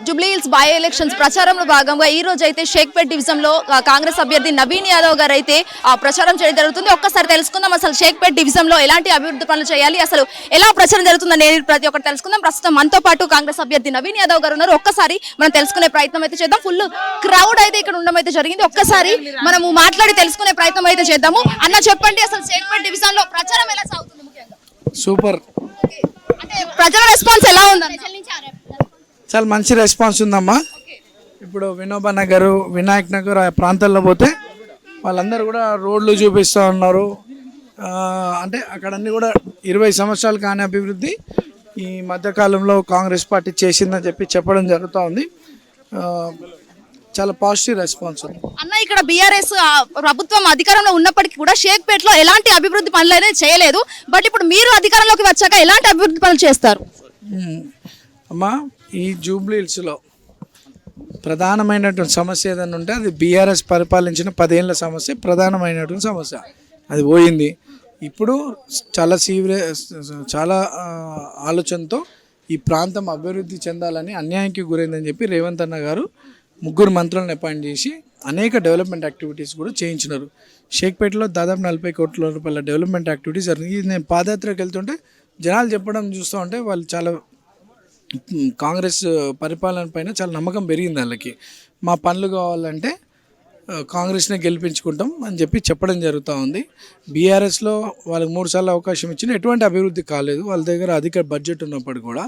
Jubilee hills by elections ప్రచారంలో భాగంగా ఈ రోజు అయితే షేక్పేట్ డివిజన్ లో కాంగ్రెస్ అభ్యర్థి నవీన్ యాదవ్ గారు అయితే ప్రచారం చేయడం జరుగుతుంది. ఒక్కసారి తెలుసుకుందాం అసలు షేక్పేట్ డివిజన్ లో ఎలాంటి అభివృద్ధి పనులు చేయాలి, అసలు ఎలా ప్రచారం జరుగుతుందని ప్రతి ఒక్కటి తెలుసుకుందాం. ప్రస్తుతం మనతో పాటు కాంగ్రెస్ అభ్యర్థి నవీన్ యాదవ్ గారు ఉన్నారు. ఒక్కసారి మనం తెలుసుకునే ప్రయత్నం అయితే చేద్దాం. ఫుల్ క్రౌడ్ అయితే ఇక్కడ ఉండడం అయితే జరిగింది. ఒక్కసారి మనము మాట్లాడి తెలుసుకునే ప్రయత్నం అయితే చేద్దాము. అన్న చెప్పండి, అసలు షేక్పేట్ డివిజన్ లో ప్రచారం ఎలా సాగుతుంది? ముఖ్యంగా సూపర్, అంటే ప్రజల రెస్పాన్స్ ఎలా ఉంది? చాలా మంచి రెస్పాన్స్ ఉందమ్మా. ఇప్పుడు వినోబా నగర్, వినాయక్ నగర్ ఆ ప్రాంతాల్లో పోతే వాళ్ళందరూ కూడా రోడ్లు చూపిస్తూ ఉన్నారు. అంటే అక్కడ అన్ని కూడా 20 సంవత్సరాలు కాని అభివృద్ధి ఈ మధ్యకాలంలో కాంగ్రెస్ పార్టీ చేసిందని చెప్పడం జరుగుతూ ఉంది. చాలా పాజిటివ్ రెస్పాన్స్ ఉంది అన్న. ఇక్కడ బీఆర్ఎస్ ప్రభుత్వం అధికారంలో ఉన్నప్పటికీ కూడా షేక్పేట్ లో ఎలాంటి అభివృద్ధి పనులు అనేది చేయలేదు. బట్ ఇప్పుడు మీరు అధికారంలోకి వచ్చాక ఎలాంటి అభివృద్ధి పనులు చేస్తారు? అమ్మా, ఈ జూబ్లీ హిల్స్లో ప్రధానమైనటువంటి సమస్య ఏదైనా ఉంటే అది బీఆర్ఎస్ పరిపాలించిన 10 ఏళ్ళ సమస్య, ప్రధానమైనటువంటి సమస్య అది పోయింది. ఇప్పుడు చాలా ఆలోచనతో ఈ ప్రాంతం అభివృద్ధి చెందాలని, అన్యాయానికి గురైందని చెప్పి రేవంత్ అన్న గారు 3 మంత్రులను అపాయింట్ చేసి అనేక డెవలప్మెంట్ యాక్టివిటీస్ కూడా చేయించినారు. షేక్పేటలో దాదాపు 40 కోట్ల రూపాయల డెవలప్మెంట్ యాక్టివిటీస్ జరిగింది. ఇది నేను పాదయాత్రకు వెళ్తుంటే జనాలు చెప్పడం చూస్తూ ఉంటే వాళ్ళు చాలా కాంగ్రెస్ పరిపాలన పైన చాలా నమ్మకం పెరిగింది వాళ్ళకి. మా పనులు కావాలంటే కాంగ్రెస్నే గెలిపించుకుంటాం అని చెప్పడం జరుగుతూ ఉంది. బీఆర్ఎస్లో వాళ్ళకి 3 సార్లు అవకాశం ఇచ్చిన ఎటువంటి అభివృద్ధి కాలేదు. వాళ్ళ దగ్గర అధిక బడ్జెట్ ఉన్నప్పుడు కూడా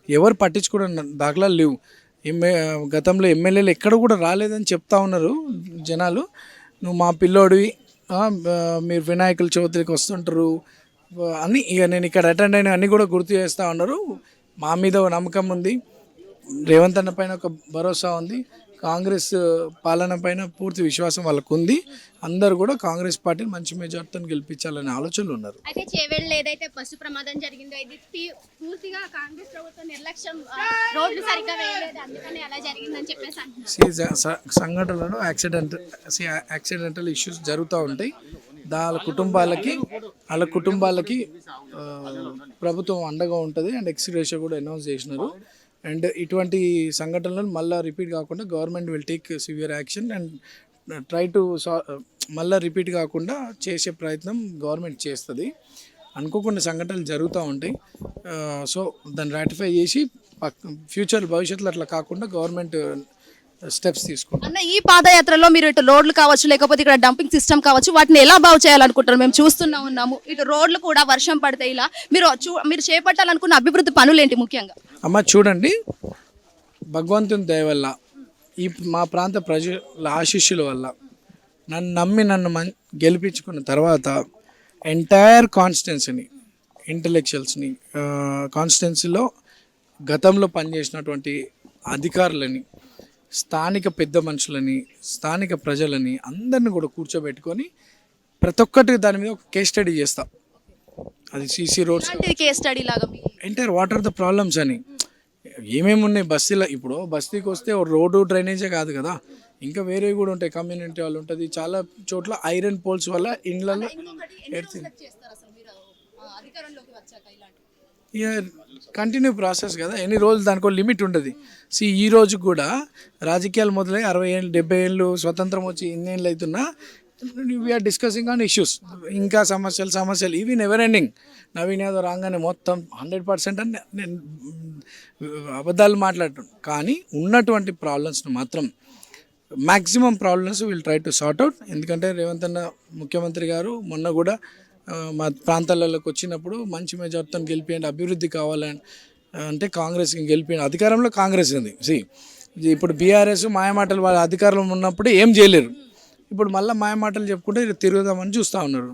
ఎవరు పట్టించుకోవడం దాఖలాలు లేవు. గతంలో ఎమ్మెల్యేలు ఎక్కడ కూడా రాలేదని చెప్తా ఉన్నారు జనాలు. నువ్వు మా పిల్లోడివి, మీరు వినాయకుల చవితికి వస్తుంటారు అని ఇక నేను ఇక్కడ అటెండ్ అయిన అన్నీ కూడా గుర్తు చేస్తూ ఉన్నారు. మా మీద ఒక నమ్మకం ఉంది, రేవంత్ అన్న పైన ఒక భరోసా ఉంది, కాంగ్రెస్ పాలన పైన పూర్తి విశ్వాసం వాళ్ళకు ఉంది. అందరూ కూడా కాంగ్రెస్ పార్టీని మంచి మెజార్టీతో గెలిపించాలనే ఆలోచనలు ఉన్నారు. అయితే చేవెళ్ళలో ఏదైతే బస్సు ప్రమాదం జరిగిందో ఇది పూర్తిగా కాంగ్రెస్ ప్రభుత్వం నిర్లక్ష్యం, రోడ్లు సరిగ్గా వేయలేదు, అందుకని అలా జరిగిందని చెప్పేసి అంటున్నారు. సంఘటనలు యాక్సిడెంటల్ ఇష్యూస్ జరుగుతూ ఉంటాయి. వాళ్ళ కుటుంబాలకి ప్రభుత్వం అండగా ఉంటుంది అండ్ ఎక్స్గ్రేషియో కూడా అనౌన్స్ చేసినారు. అండ్ ఇటువంటి సంఘటనలను మళ్ళీ రిపీట్ కాకుండా government will take severe action and try to మళ్ళీ రిపీట్ కాకుండా చేసే ప్రయత్నం గవర్నమెంట్ చేస్తుంది. అనుకోకుండా సంఘటనలు జరుగుతూ ఉంటాయి. సో దాన్ని రాటిఫై చేసి భవిష్యత్తులో అట్లా కాకుండా గవర్నమెంట్ స్టెప్స్ తీసుకుంటాం. అన్న, ఈ పాదయాత్రలో మీరు ఇటు రోడ్లు కావచ్చు, లేకపోతే ఇక్కడ డంపింగ్ సిస్టమ్ కావచ్చు, వాటిని ఎలా బాగు చేయాలనుకుంటారు? మేము చూస్తూనే ఉన్నాము, ఇటు రోడ్లు కూడా వర్షం పడితే ఇలా మీరు చేపట్టాలనుకున్న అభివృద్ధి పనులు ఏంటి ముఖ్యంగా? అమ్మ చూడండి, భగవంతుని దయ వల్ల ఈ మా ప్రాంత ప్రజల ఆశీస్సుల వల్ల నన్ను గెలిపించుకున్న తర్వాత ఎంటైర్ కాన్స్టిట్యున్సీని, ఇంటలెక్చువల్స్ని, కాన్స్టిట్యున్సీలో గతంలో పనిచేసినటువంటి అధికారులని, స్థానిక పెద్ద మనుషులని, స్థానిక ప్రజలని అందరిని కూడా కూర్చోబెట్టుకొని ప్రతి ఒక్కటి దాని మీద ఒక కేస్ స్టడీ చేస్తా. అది సీసీ రోడ్స్ కేస్ స్టడీ లాగా entire what are the problems అని ఏమేమి ఉన్నాయి బస్తీలో. ఇప్పుడు బస్తీకి వస్తే రోడ్డు డ్రైనేజే కాదు కదా, ఇంకా వేరే కూడా ఉంటాయి. కమ్యూనిటీ వాళ్ళు ఉంటుంది, చాలా చోట్ల ఐరన్ పోల్స్ వల్ల ఇండ్లలో ఇక కంటిన్యూ ప్రాసెస్ కదా, ఎన్ని రోజులు దానికి ఒక లిమిట్ ఉంటుంది. ఈ రోజు కూడా రాజకీయాలు మొదలై 60 ఏళ్ళు 70 ఏళ్ళు స్వతంత్రం వచ్చి ఇన్నేళ్ళు అవుతున్నా వీఆర్ డిస్కసింగ్ ఆన్ ఇష్యూస్. ఇంకా సమస్యలు ఇవి నెవర్ ఎండింగ్. నవీన్ యాదవ్ రాగానే మొత్తం 100% అని నేను అబద్ధాలు మాట్లాడుతున్నాను. కానీ ఉన్నటువంటి ప్రాబ్లమ్స్ను మాత్రం maximum problems will try to sort out. ఎందుకంటే రేవంత్ అన్న ముఖ్యమంత్రి గారు మొన్న కూడా మా ప్రాంతాలలోకి వచ్చినప్పుడు మంచి మెజార్టీతో గెలిపియండి, అభివృద్ధి కావాలని అంటే కాంగ్రెస్కి గెలిపియండి. అధికారంలో కాంగ్రెస్ ఉంది. ఇప్పుడు బీఆర్ఎస్ మాయమాటలు వాళ్ళ అధికారంలో ఉన్నప్పుడు ఏం చేయలేరు. ఇప్పుడు మళ్ళీ మాయమాటలు చెప్పుకుంటే తిరుగుదామని చూస్తూ ఉన్నారు.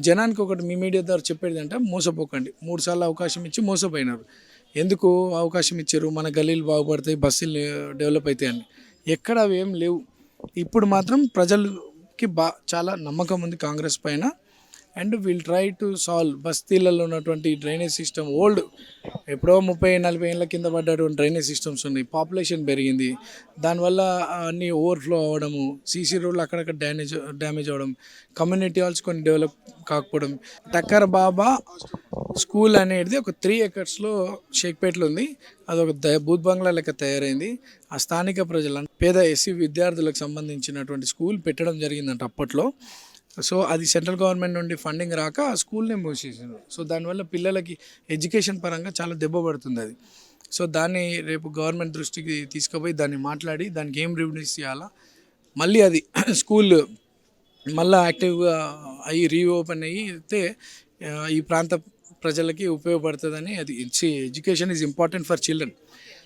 జనానికి ఒకటి మీ మీడియా ద్వారా చెప్పేది అంటే మోసపోకండి. 3 సార్లు అవకాశం ఇచ్చి మోసపోయినారు. ఎందుకు అవకాశం ఇచ్చారు? మన గల్లీలు బాగుపడతాయి, బస్సులు డెవలప్ అవుతాయి అని. ఎక్కడ అవి ఏం లేవు. ఇప్పుడు మాత్రం ప్రజలకి చాలా నమ్మకం ఉంది కాంగ్రెస్ పైన. And will try to solve బస్తీలలో ఉన్నటువంటి డ్రైనేజ్ సిస్టమ్ ఓల్డ్ ఎప్పుడో 30-40 ఏళ్ళ కింద పడ్డటువంటి డ్రైనేజ్ సిస్టమ్స్ ఉన్నాయి. పాపులేషన్ పెరిగింది, దానివల్ల అన్నీ ఓవర్ఫ్లో అవ్వడము, సీసీ రోడ్లు అక్కడక్కడ డ్యామేజ్ అవ్వడం, కమ్యూనిటీ హాల్స్ కొన్ని డెవలప్ కాకపోవడం. టక్కర్ బాబా స్కూల్ అనేది ఒక 3 acresలో షేక్పేటలో ఉంది. అదొక బూత్ బంగ్లా లెక్క తయారైంది. ఆ స్థానిక ప్రజలు పేద ఎస్సీ విద్యార్థులకు సంబంధించినటువంటి స్కూల్ పెట్టడం జరిగిందంట అప్పట్లో. సో అది సెంట్రల్ గవర్నమెంట్ నుండి ఫండింగ్ రాక ఆ స్కూల్నే మూసేసారు. సో దానివల్ల పిల్లలకి ఎడ్యుకేషన్ పరంగా చాలా దెబ్బ పడుతుంది అది. సో దాన్ని రేపు గవర్నమెంట్ దృష్టికి తీసుకుపోయి దాన్ని మాట్లాడి దానికి ఏం రెవెన్యూస్ చేయాలా, మళ్ళీ అది స్కూల్ మళ్ళీ యాక్టివ్గా అయ్యి రీఓపెన్ అయితే ఈ ప్రాంత ప్రజలకి ఉపయోగపడుతుందని. అది education is important for children.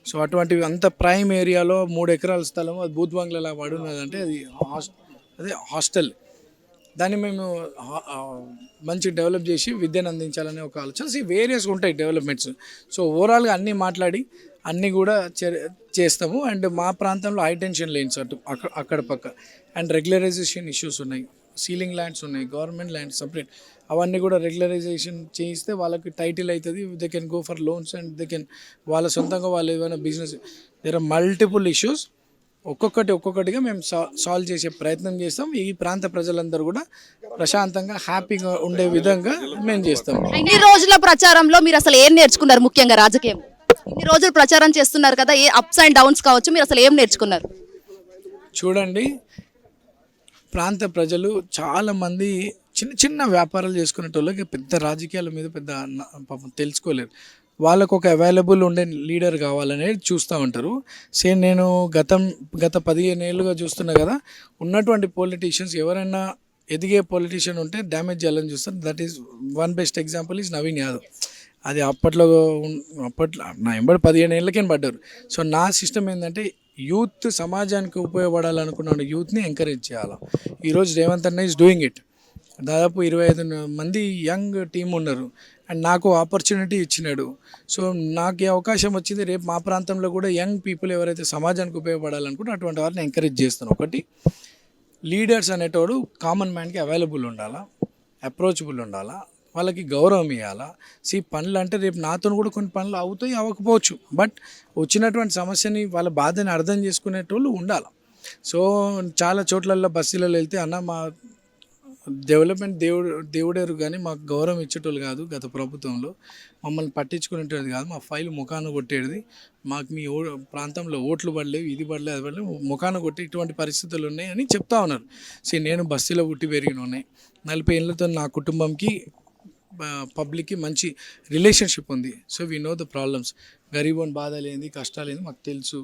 So అటువంటివి అంత ప్రైమ్ ఏరియాలో 3 ఎకరాల స్థలం అది బూత్ బంగ్లాలా పడున్నదంటే అది అదే హాస్టల్. దాన్ని మేము మంచి డెవలప్ చేసి విద్యను అందించాలనే ఒక ఆలోచన. వేరియస్ ఉంటాయి డెవలప్మెంట్స్. సో ఓవరాల్గా అన్నీ మాట్లాడి అన్నీ కూడా చేస్తాము. అండ్ మా ప్రాంతంలో హై టెన్షన్ లైన్స్ అక్కడ పక్క అండ్ రెగ్యులరైజేషన్ ఇష్యూస్ ఉన్నాయి, సీలింగ్ ల్యాండ్స్ ఉన్నాయి, గవర్నమెంట్ ల్యాండ్స్ సపరేట్, అవన్నీ కూడా రెగ్యులరైజేషన్ చేయిస్తే వాళ్ళకి టైటిల్ అవుతుంది. They can go for loans and they can వాళ్ళ సొంతంగా వాళ్ళు ఏదైనా business. There are multiple issues. ఒక్కొక్కటిగా మేము సాల్వ్ చేసే ప్రయత్నం చేస్తాం. ఈ ప్రాంత ప్రజలందరూ కూడా ప్రశాంతంగా హ్యాపీగా ఉండే విధంగా మేము చేస్తాం. ఇన్ని రోజుల ప్రచారంలో మీరు అసలు ఏం నేర్చుకున్నారు? ముఖ్యంగా రాజకీయం ఇన్ని రోజులు ప్రచారం చేస్తున్నారు కదా, ఏ అప్స్ అండ్ డౌన్స్ కావచ్చు, మీరు అసలు ఏం నేర్చుకున్నారు? చూడండి, ప్రాంత ప్రజలు చాలామంది చిన్న చిన్న వ్యాపారాలు చేసుకునేటోళ్ళకి పెద్ద రాజకీయాల మీద పెద్ద పాపం తెలుసుకోలేరు. వాళ్ళకు ఒక అవైలబుల్ ఉండే లీడర్ కావాలనేది చూస్తూ ఉంటారు. సేమ్ నేను గత 15 ఏళ్ళుగా చూస్తున్నా కదా, ఉన్నటువంటి పొలిటీషియన్స్ ఎవరైనా ఎదిగే పొలిటీషియన్ ఉంటే డ్యామేజ్ చేయాలని చూస్తారు. That is one best example is Naveen Yadav. అది అప్పట్లో నా ఎంబడి 15 ఏళ్ళకే పడ్డారు. సో నా సిస్టమ్ ఏంటంటే యూత్ సమాజానికి ఉపయోగపడాలనుకున్న యూత్ని ఎంకరేజ్ చేయాలి. ఈరోజు రేవంత్ అన్న ఈజ్ డూయింగ్ ఇట్. దాదాపు 25 మంది యంగ్ టీం ఉన్నారు అండ్ నాకు ఆపర్చునిటీ ఇచ్చినాడు. సో నాకు ఈ అవకాశం వచ్చింది. రేపు మా ప్రాంతంలో కూడా యంగ్ పీపుల్ ఎవరైతే సమాజానికి ఉపయోగపడాలనుకుంటే అటువంటి వారిని ఎంకరేజ్ చేస్తాను. ఒకటి, లీడర్స్ అనేటోడు కామన్ మ్యాన్కి అవైలబుల్ ఉండాలా, అప్రోచబుల్ ఉండాలా, వాళ్ళకి గౌరవం ఇవ్వాలా. పనులు అంటే రేపు నాతో కూడా కొన్ని పనులు అవుతాయి, అవ్వకపోవచ్చు, బట్ వచ్చినటువంటి సమస్యని వాళ్ళ బాధని అర్థం చేసుకునేటోళ్ళు ఉండాలి. సో చాలా చోట్లలో బస్సులలో వెళ్తే అన్న మా డెవలప్మెంట్ దేవుడేరు కానీ మాకు గౌరవం ఇచ్చేటోళ్ళు కాదు, గత ప్రభుత్వంలో మమ్మల్ని పట్టించుకునేటది కాదు, మా ఫైల్ ముఖాన కొట్టేది, మాకు మీ ప్రాంతంలో ఓట్లు పడలేవు, ఇది పడలేదు, అది పడలేవు, ముఖాన కొట్టి ఇటువంటి పరిస్థితులు ఉన్నాయి అని చెప్తా ఉన్నారు. నేను బస్తీలో పుట్టి పెరిగిన ఉన్నాయి. 40 ఏళ్ళతో నా కుటుంబంకి పబ్లిక్కి మంచి రిలేషన్షిప్ ఉంది. So we know the problems. గరీబోన్ బాధలు ఏంది, కష్టాలు ఏంది మాకు తెలుసు.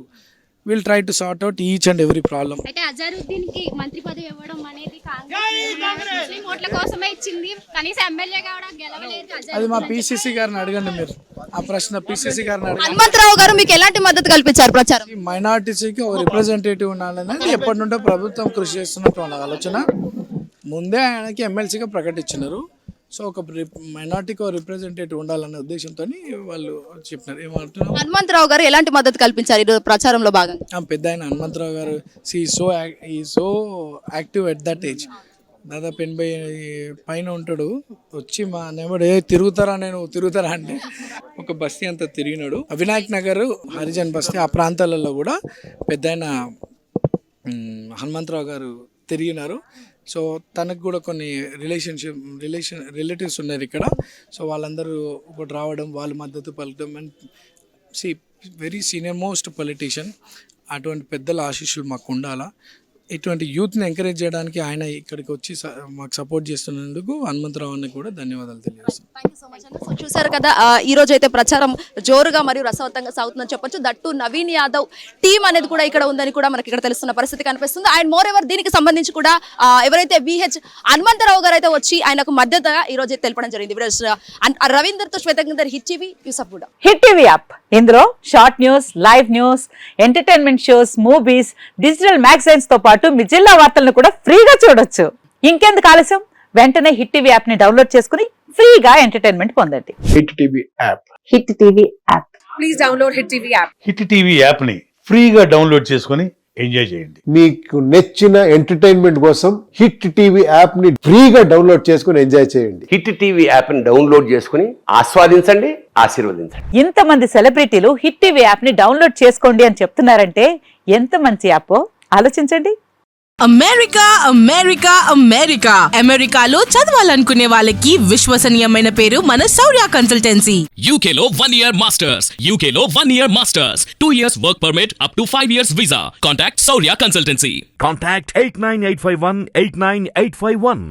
Will try to sort out each and every problem. అయితే అజారుద్దీన్ కి మంత్రి పదవి ఇవ్వడం అనేది కాంగ్రెస్ ముస్లిం ఓట్ల కోసమే ఇచ్చింది, కనీసం ఎమ్మెల్యేగా కూడా గెలవలేదు. అది మా పిసిసి గారిని అడగండి మీరు ఆ ప్రశ్న. పిసిసి గారిని అడగండి. హనుమంతరావు గారు మీకు ఎలాంటి మద్దతు కల్పించారు ప్రచారం? మైనార్టీస్కి ఒక రిప్రజెంటేటివ్ ఉండాలనేది ఎప్పటి నుండో ప్రభుత్వం కృషి చేస్తున్నటువంటి ఆలోచన. ముందే ఆయనకి ఎమ్మెల్సీగా ప్రకటించినారు. సో ఒక మైనార్టీకి రిప్రజెంటేటివ్ ఉండాలనే ఉద్దేశంతో వాళ్ళు చెప్పినారు. ఏమంటున్నారు? హనుమంతరావు గారు ఎలాంటి మద్దతు కల్పించారు ఈరోజు ప్రచారంలో భాగంగా? పెద్ద ఆయన హనుమంతరావు గారు so active at that age. దాదాపు 80 పైన ఉంటాడు. వచ్చి మా నేబడు తిరుగుతారా అంటే ఒక బస్తీ అంతా తిరిగినాడు. వినాయక్ నగర్, హరిజన్ బస్తీ ఆ ప్రాంతాలలో కూడా పెద్ద ఆయన హనుమంతరావు గారు తిరిగినారు. సో తనకు కూడా కొన్ని రిలేటివ్స్ ఉన్నారు ఇక్కడ. సో వాళ్ళందరూ ఒకటి రావడం, వాళ్ళ మద్దతు పలకడం and very senior most politician. అటువంటి పెద్దల ఆశీస్సులు మాకు ఉండాలా. ఇటువంటి యూత్ని ఎంకరేజ్ చేయడానికి ఆయన ఇక్కడికి వచ్చి మాకు సపోర్ట్ చేస్తున్నందుకు హనుమంతరావు అన్నకి కూడా ధన్యవాదాలు తెలియజేస్తాను. చూసారు కదా, ఈ రోజు అయితే ప్రచారం జోరుగా మరియు రసవత్తంగా సాగుతుందని చెప్పొచ్చు. దట్టు నవీన్ యాదవ్ టీం అనేది కూడా ఇక్కడ ఉందని కూడా మనకి ఇక్కడ తెలుస్తున్న పరిస్థితి కనిపిస్తుంది. అండ్ మోర్ ఎవర్ దీనికి సంబంధించి కూడా ఎవరైతే విహెచ్ హనుమంతరావు గారు అయితే వచ్చి ఆయనకు మద్దతుగా ఈ రోజు తెలపడం జరిగింది. రవీందర్ తో శ్వేతందర్, హిట్ టీవీ, యూసఫ్ కూడా. హిట్ టీవీ యాప్, ఇందులో short news, live news, entertainment shows, movies, digital magazines తో పాటు మీ జిల్లా వార్తలను కూడా ఫ్రీగా చూడొచ్చు. ఇంకెందుకు ఆలస్యం, వెంటనే హిట్ టీవీ యాప్ ని డౌన్లోడ్ చేసుకుని ఫ్రీగా ఎంటర్టైన్మెంట్ పొందండి. Hit TV app. Hit TV app. Please download hit TV app. Hit TV app ని ఫ్రీగా డౌన్లోడ్ చేసుకుని ఎంజాయ్ చేయండి. మీకు నచ్చిన ఎంటర్టైన్మెంట్ కోసం హిట్ టీవీ యాప్ ని ఫ్రీగా డౌన్లోడ్ చేసుకుని ఎంజాయ్ చేయండి. హిట్ టీవీ యాప్ ని డౌన్లోడ్ చేసుకుని ఆస్వాదించండి, ఆశీర్వదించండి. ఇంతమంది సెలబ్రిటీలు హిట్ టీవీ యాప్ ని డౌన్లోడ్ చేసుకోండి అని చెప్తున్నారంటే ఎంత మంచి యాప్ ఆలోచించండి. అమెరికా అమెరికా అమెరికా అమెరికాలో చదవాలనుకునే వాళ్ళకి విశ్వసనీయమైన పేరు మన శౌర్య కన్సల్టెన్సీ. UK లో 1 year masters. UK లో 1 year masters. 2 years work permit up to 5 years visa. Contact Saurya Consultancy. Contact 89851 89851.